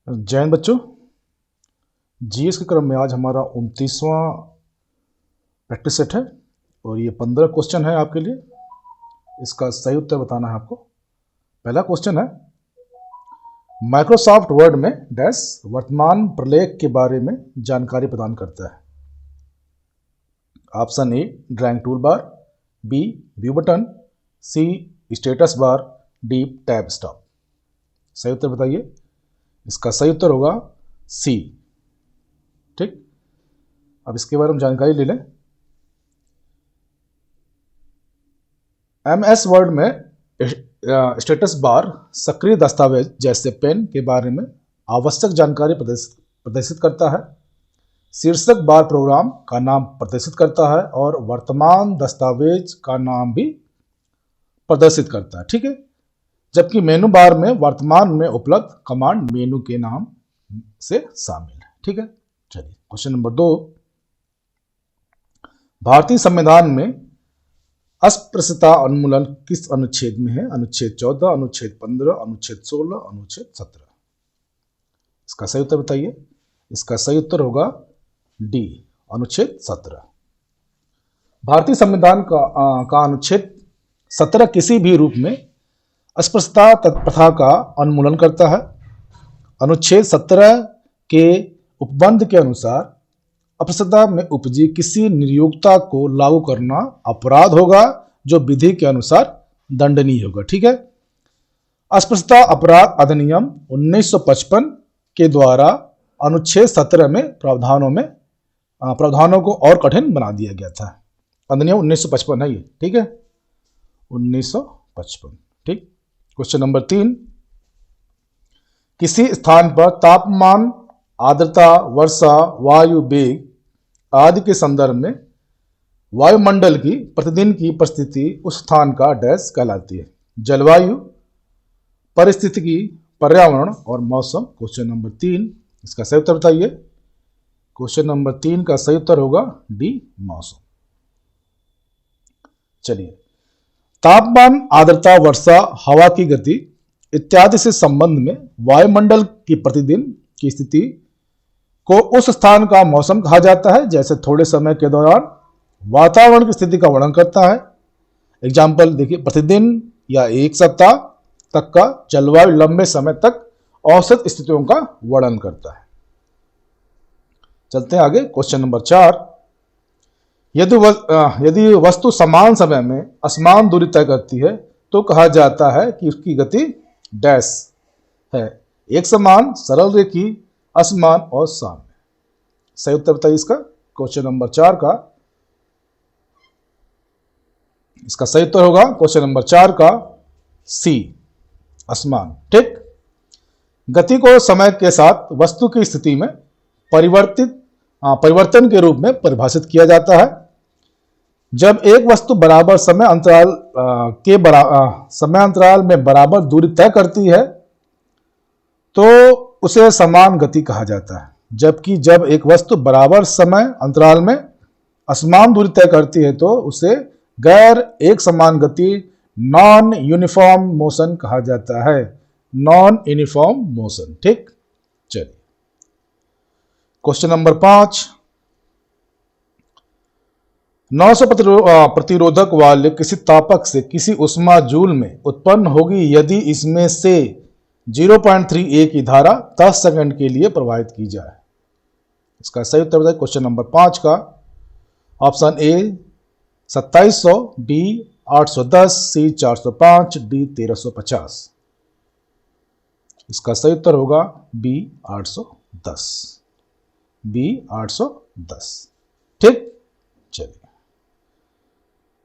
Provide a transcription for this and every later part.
जय हिंद बच्चों। जीएस के क्रम में आज हमारा 29वां प्रैक्टिस सेट है और ये 15 क्वेश्चन है आपके लिए। इसका सही उत्तर बताना है आपको। पहला क्वेश्चन है, माइक्रोसॉफ्ट वर्ड में डैश वर्तमान प्रलेख के बारे में जानकारी प्रदान करता है। Option A drawing tool bar, B view button, C status bar, D tab stop. सही उत्तर बताइए। इसका सही उत्तर होगा सी। ठीक, अब इसके बारे में जानकारी ले लें। MS वर्ड में स्टेटस बार सक्रिय दस्तावेज जैसे पेन के बारे में आवश्यक जानकारी प्रदर्शित करता है। शीर्षक बार प्रोग्राम का नाम प्रदर्शित करता है और वर्तमान दस्तावेज का नाम भी प्रदर्शित करता है। ठीक है, जबकि मेनू बार में वर्तमान में उपलब्ध कमांड मेनू के नाम से शामिल है। ठीक है, चलिए क्वेश्चन नंबर 2, भारतीय संविधान में अस्पृश्यता उन्मूलन किस अनुच्छेद में है? अनुच्छेद 14, अनुच्छेद 15, अनुच्छेद 16, अनुच्छेद 17। इसका सही उत्तर बताइए। इसका सही उत्तर होगा डी, अनुच्छेद 17। भारतीय संविधान का अनुच्छेद 17 किसी भी रूप में अस्पृश्यता प्रथा का उन्मूलन करता है। अनुच्छेद 17 के उपबंध के अनुसार अस्पृश्यता में उपजी किसी नियोक्ता को लागू करना अपराध होगा जो विधि के अनुसार दंडनीय होगा। ठीक है, अस्पृश्यता अपराध अधिनियम 1955 के द्वारा अनुच्छेद 17 में प्रावधानों को और कठिन बना दिया गया था। अधिनियम 1955 है ये। ठीक है, 1955। ठीक, क्वेश्चन नंबर 3, किसी स्थान पर तापमान, आर्द्रता, वर्षा, वायु वेग आदि के संदर्भ में वायुमंडल की प्रतिदिन की परिस्थिति उस स्थान का डैश कहलाती है? जलवायु, परिस्थितिकी, पर्यावरण और मौसम। क्वेश्चन नंबर 3, इसका सही उत्तर बताइए। क्वेश्चन नंबर 3 का सही उत्तर होगा डी, मौसम। चलिए, तापमान, आर्द्रता, वर्षा, हवा की गति इत्यादि से संबंध में वायुमंडल की प्रतिदिन की स्थिति को उस स्थान का मौसम कहा जाता है जैसे थोड़े समय के दौरान वातावरण की स्थिति का वर्णन करता है। एग्जाम्पल देखिए, प्रतिदिन या एक सप्ताह तक का जलवायु लंबे समय तक औसत स्थितियों का वर्णन करता है। चलते हैं आगे। क्वेश्चन नंबर 4, यदि वस्तु समान समय में असमान दूरी तय करती है तो कहा जाता है कि उसकी गति डैश है? एक समान, सरल रेखी, असमान और साम्य। सही उत्तर बताइए इसका। क्वेश्चन नंबर 4 का इसका सही उत्तर होगा क्वेश्चन नंबर 4 का सी, असमान। ठीक, गति को समय के साथ वस्तु की स्थिति में परिवर्तन के रूप में परिभाषित किया जाता है। जब एक वस्तु बराबर समय अंतराल में बराबर दूरी तय करती है तो उसे समान गति कहा जाता है, जबकि जब एक वस्तु बराबर समय अंतराल में असमान दूरी तय करती है तो उसे गैर एक समान गति, नॉन यूनिफॉर्म मोशन कहा जाता है। Non uniform motion. ठीक, चलिए क्वेश्चन नंबर 5, 900 प्रतिरोधक वाले किसी तापक से किसी ऊष्मा जूल में उत्पन्न होगी यदि इसमें से 0.3A की धारा 10 सेकंड के लिए प्रवाहित की जाए। इसका सही उत्तर बताइए। क्वेश्चन नंबर 5 का option A 2700, B 810, C 405, D 1350। इसका सही उत्तर होगा बी 810। बी 810। ठीक, चलिए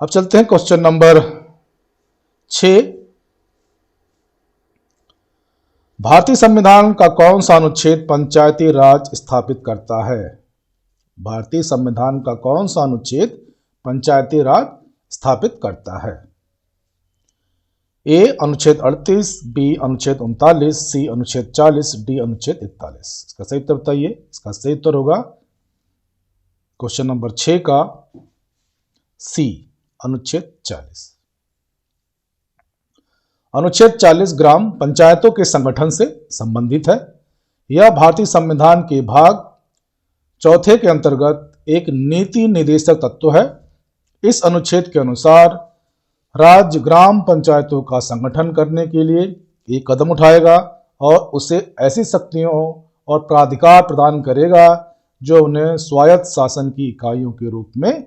अब चलते हैं क्वेश्चन नंबर 6, भारतीय संविधान का कौन सा अनुच्छेद पंचायती राज स्थापित करता है? भारतीय संविधान का कौन सा अनुच्छेद पंचायती राज स्थापित करता है? ए अनुच्छेद 38, बी अनुच्छेद 39, सी अनुच्छेद 40, डी अनुच्छेद 41। इसका सही उत्तर बताइए। इसका सही उत्तर होगा क्वेश्चन नंबर 6 का सी, अनुच्छेद 40। अनुच्छेद 40 ग्राम पंचायतों के संगठन से संबंधित है। यह भारतीय संविधान के भाग चौथे के अंतर्गत एक नीति निर्देशक तत्व है। इस अनुच्छेद के अनुसार राज्य ग्राम पंचायतों का संगठन करने के लिए एक कदम उठाएगा और उसे ऐसी शक्तियों और प्राधिकार प्रदान करेगा जो उन्हें स्वायत्त शासन की इकाइयों के रूप में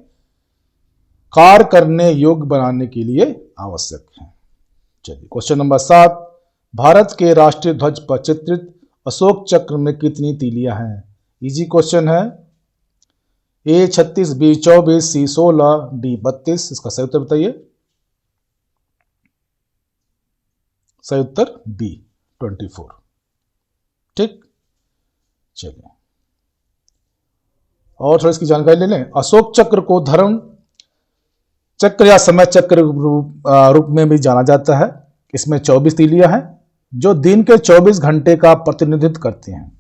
कार्य करने योग्य बनाने के लिए आवश्यक है। चलिए क्वेश्चन नंबर 7, भारत के राष्ट्रीय ध्वज पर चित्रित अशोक चक्र में कितनी तीलियां हैं? इजी क्वेश्चन है। ए 36, बी 24, सी 16, डी 32। इसका सही उत्तर बताइए। सही उत्तर डी 24। ठीक, चलिए और थोड़ी इसकी जानकारी ले लें। अशोक चक्र को धर्म चक्र या समय चक्र रूप में भी जाना जाता है। इसमें 24 तीलियां हैं जो दिन के 24 घंटे का प्रतिनिधित्व करती हैं।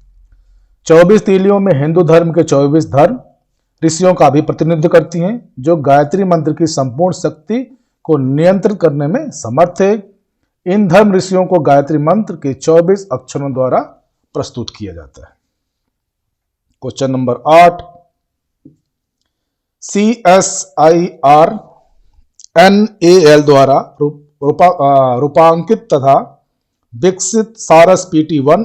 24 तीलियों में हिंदू धर्म के 24 धर्म ऋषियों का भी प्रतिनिधित्व करती हैं जो गायत्री मंत्र की संपूर्ण शक्ति को नियंत्रित करने में समर्थ है। इन धर्म ऋषियों को गायत्री मंत्र के 24 अक्षरों द्वारा प्रस्तुत किया जाता है। क्वेश्चन नंबर 8, CSIR NAL द्वारा रूपांकित तथा विकसित सारस PT-1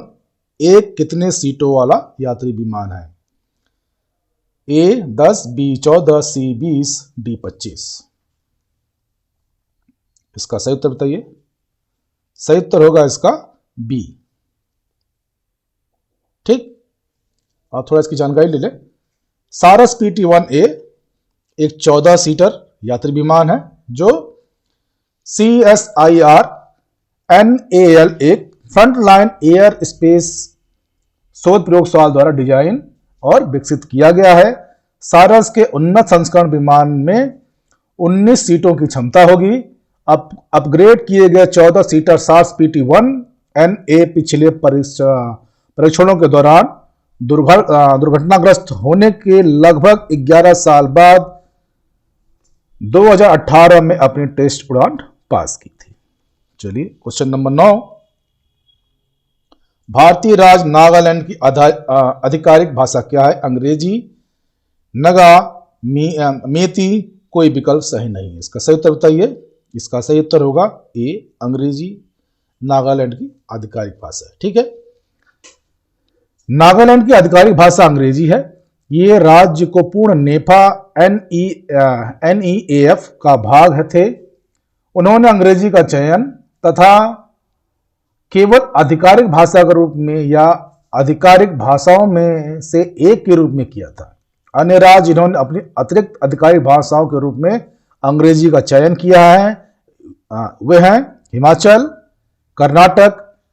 एक कितने सीटों वाला यात्री विमान है? A 10, B 14, C 20, D 25। इसका सही उत्तर बताइए। सही उत्तर होगा इसका B। ठीक, आप थोड़ा इसकी जानकारी ले लें। सारस PT-1A एक 14 सीटर यात्री विमान है जो CSIR NAL एक फ्रंटलाइन एयर स्पेस शोध प्रयोगशाला द्वारा डिजाइन और विकसित किया गया है। सारस के उन्नत संस्करण विमान में 19 सीटों की क्षमता होगी। अपग्रेड किए गए 14 सीटर सारस PT-1NA पिछले परीक्षणों के दौरान दुर्घटनाग्रस्त होने के लगभग 11 साल बाद 2018 में अपनी टेस्ट उड़ान पास की थी। चलिए क्वेश्चन नंबर 9, भारतीय राज्य नागालैंड की आधिकारिक भाषा क्या है? अंग्रेजी, नगा, मेती, कोई विकल्प सही नहीं है। इसका सही उत्तर बताइए। इसका सही उत्तर होगा ए, अंग्रेजी नागालैंड की आधिकारिक भाषा है। ठीक है, नागालैंड की आधिकारिक भाषा अंग्रेजी है। ये राज्य को पूर्ण नेफा NEAF का भाग थे। उन्होंने अंग्रेजी का चयन तथा केवल आधिकारिक भाषा के रूप में या आधिकारिक भाषाओं में से एक के रूप में किया था। अन्य राज्य इन्होंने अपनी अतिरिक्त आधिकारिक भाषाओं के रूप में अंग्रेजी का चयन किया है। वे हैं हिमाचल, कर्नाटक,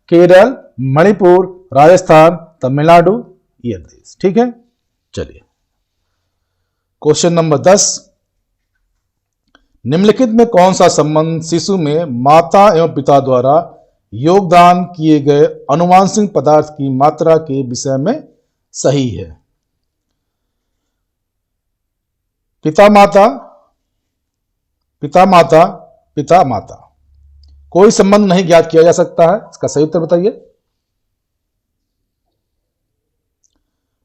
केरल, मणिपुर, राजस्थान, तमिलनाडु, ये देश। ठीक है, चलिए क्वेश्चन नंबर 10, निम्नलिखित में कौन सा संबंध शिशु में माता एवं पिता द्वारा योगदान किए गए अनुवांशिक पदार्थ की मात्रा के विषय में सही है? पिता माता, पिता माता, पिता माता, कोई संबंध नहीं ज्ञात किया जा सकता है। इसका सही उत्तर बताइए।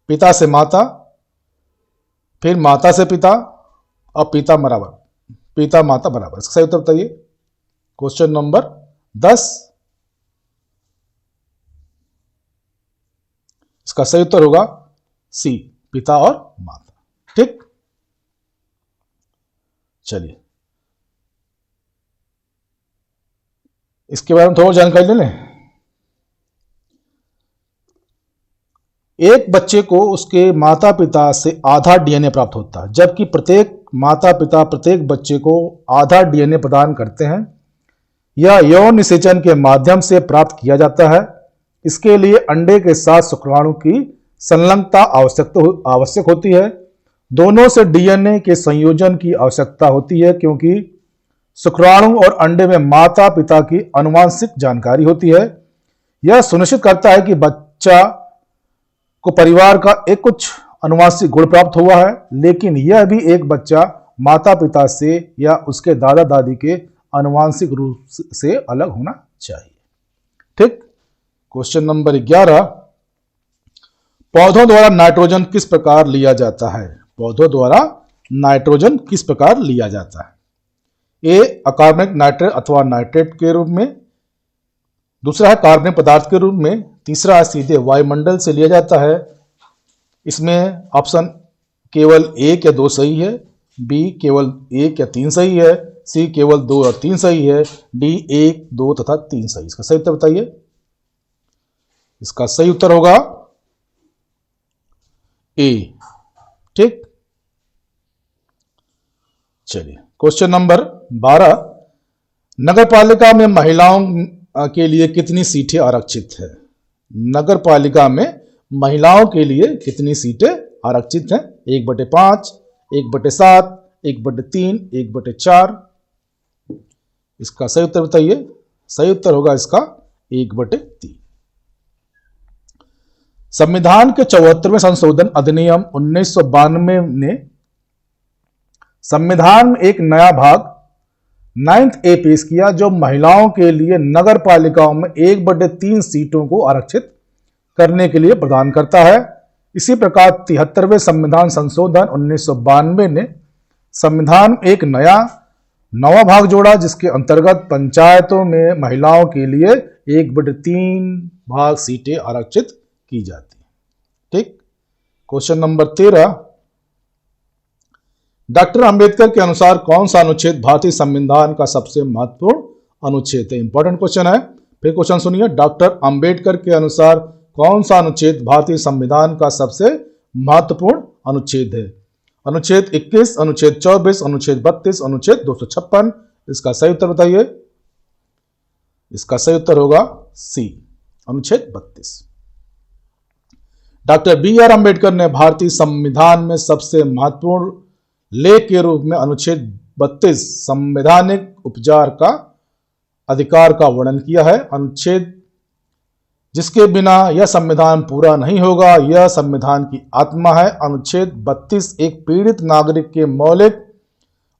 पिता से माता, फिर माता से पिता और पिता बराबर, पिता माता बराबर। इसका सही उत्तर बताइए। क्वेश्चन नंबर 10, इसका सही उत्तर होगा सी, पिता और माता। ठीक, चलिए इसके बारे में थोड़ा जानकारी ले लें। एक बच्चे को उसके माता पिता से आधा डीएनए प्राप्त होता है, जबकि प्रत्येक माता पिता प्रत्येक बच्चे को आधा डीएनए प्रदान करते हैं। यह यौन निषेचन के माध्यम से प्राप्त किया जाता है। इसके लिए अंडे के साथ शुक्राणु की संलग्नता आवश्यक होती है। दोनों से डीएनए के संयोजन की आवश्यकता होती है क्योंकि शुक्राणु और अंडे में माता पिता की आनुवंशिक जानकारी होती है। यह सुनिश्चित करता है कि बच्चा को परिवार का एक कुछ आनुवंशिक गुण प्राप्त हुआ है, लेकिन यह भी एक बच्चा माता पिता से या उसके दादा दादी के आनुवंशिक रूप से अलग होना चाहिए। ठीक, क्वेश्चन नंबर 11, पौधों द्वारा नाइट्रोजन किस प्रकार लिया जाता है? पौधों द्वारा नाइट्रोजन किस प्रकार लिया जाता है? ए अकार्बनिक नाइट्रेट अथवा नाइट्रेट के रूप में, दूसरा है कार्बनिक पदार्थ के रूप में, तीसरा है सीधे वायुमंडल से लिया जाता है। इसमें ऑप्शन केवल 1 या 2 सही है, बी केवल 1 या 3 सही है, सी केवल 2 और 3 सही है, डी 1, 2 तथा 3 सही। इसका सही उत्तर बताइए। इसका सही उत्तर होगा ए। ठीक, चलिए क्वेश्चन नंबर 12, नगरपालिका में महिलाओं के लिए कितनी सीटें आरक्षित है? नगरपालिका में महिलाओं के लिए कितनी सीटें आरक्षित हैं? 1/5, 1/7, 1/3, 1/4। इसका सही उत्तर बताइए। सही उत्तर होगा इसका 1/3। संविधान के 74वें संशोधन अधिनियम 1992 ने संविधान में एक नया भाग 9th ए पेश किया, जो महिलाओं के लिए नगर पालिकाओं में 1/3 सीटों को आरक्षित करने के लिए प्रदान करता है। इसी प्रकार 73वें संविधान संशोधन 1992 ने संविधान में एक नवा भाग जोड़ा, जिसके अंतर्गत पंचायतों में महिलाओं के लिए 1/3 भाग सीटें आरक्षित की जाती है। ठीक, क्वेश्चन नंबर 13, डॉक्टर अंबेडकर के अनुसार कौन सा अनुच्छेद भारतीय संविधान का सबसे महत्वपूर्ण अनुच्छेद है? इंपॉर्टेंट क्वेश्चन है, फिर क्वेश्चन सुनिए। डॉक्टर अंबेडकर के अनुसार कौन सा अनुच्छेद भारतीय संविधान का सबसे महत्वपूर्ण अनुच्छेद है? अनुच्छेद 21, अनुच्छेद 24, अनुच्छेद 32, अनुच्छेद 256। इसका सही उत्तर बताइए। इसका सही उत्तर होगा सी, अनुच्छेद 32। Doctor B R. अंबेडकर ने भारतीय संविधान में सबसे महत्वपूर्ण लेख के रूप में अनुच्छेद 32 संवैधानिक उपचार का अधिकार का वर्णन किया है। अनुच्छेद जिसके बिना यह संविधान पूरा नहीं होगा, यह संविधान की आत्मा है। अनुच्छेद 32 एक पीड़ित नागरिक के मौलिक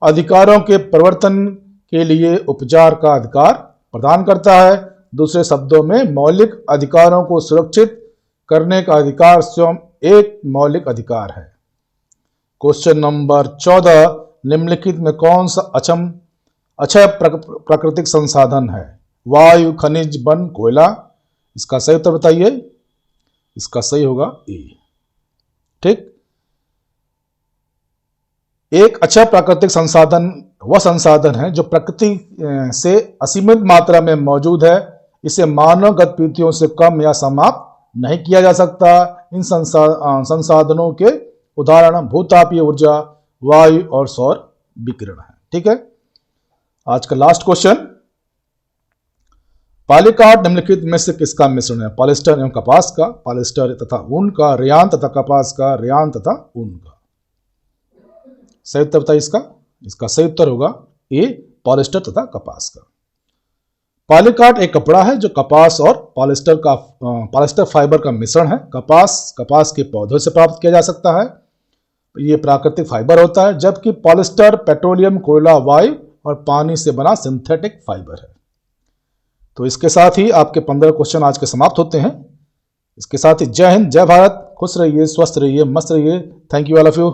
अधिकारों के प्रवर्तन के लिए उपचार का अधिकार प्रदान करता है। दूसरे शब्दों में, मौलिक अधिकारों को सुरक्षित करने का अधिकार स्वयं एक मौलिक अधिकार है। क्वेश्चन नंबर 14, निम्नलिखित में कौन सा अक्षय प्राकृतिक संसाधन है? वायु, खनिज, वन, कोयला। इसका सही उत्तर बताइए। इसका सही होगा ए। ठीक, एक अक्षय प्राकृतिक संसाधन वह संसाधन है जो प्रकृति से असीमित मात्रा में मौजूद है। इसे मानव गतिविधियों से कम या समाप्त नहीं किया जा सकता। इन संसाधनों के उदाहरण भूतापीय ऊर्जा, वायु और सौर विकिरण है। ठीक है, आज का लास्ट क्वेश्चन, पॉलीकार्ड निम्नलिखित में से किसका मिश्रण है? पॉलिस्टर एवं कपास का, पॉलिस्टर तथा ऊन का, रेयान तथा कपास का, रेयान तथा ऊन का। सही उत्तर बताइए इसका। इसका सही उत्तर होगा ए, पॉलिस्टर तथा कपास का। पॉलीकार्ड एक कपड़ा है जो कपास और पॉलिस्टर फाइबर का मिश्रण है। कपास के पौधों से प्राप्त किया जा सकता है, ये प्राकृतिक फाइबर होता है, जबकि पॉलिस्टर पेट्रोलियम, कोयला, वायु और पानी से बना सिंथेटिक फाइबर है। तो इसके साथ ही आपके 15 क्वेश्चन आज के समाप्त होते हैं। इसके साथ ही जय हिंद, जय भारत, खुश रहिए, स्वस्थ रहिए, मस्त रहिए। Thank you all of you.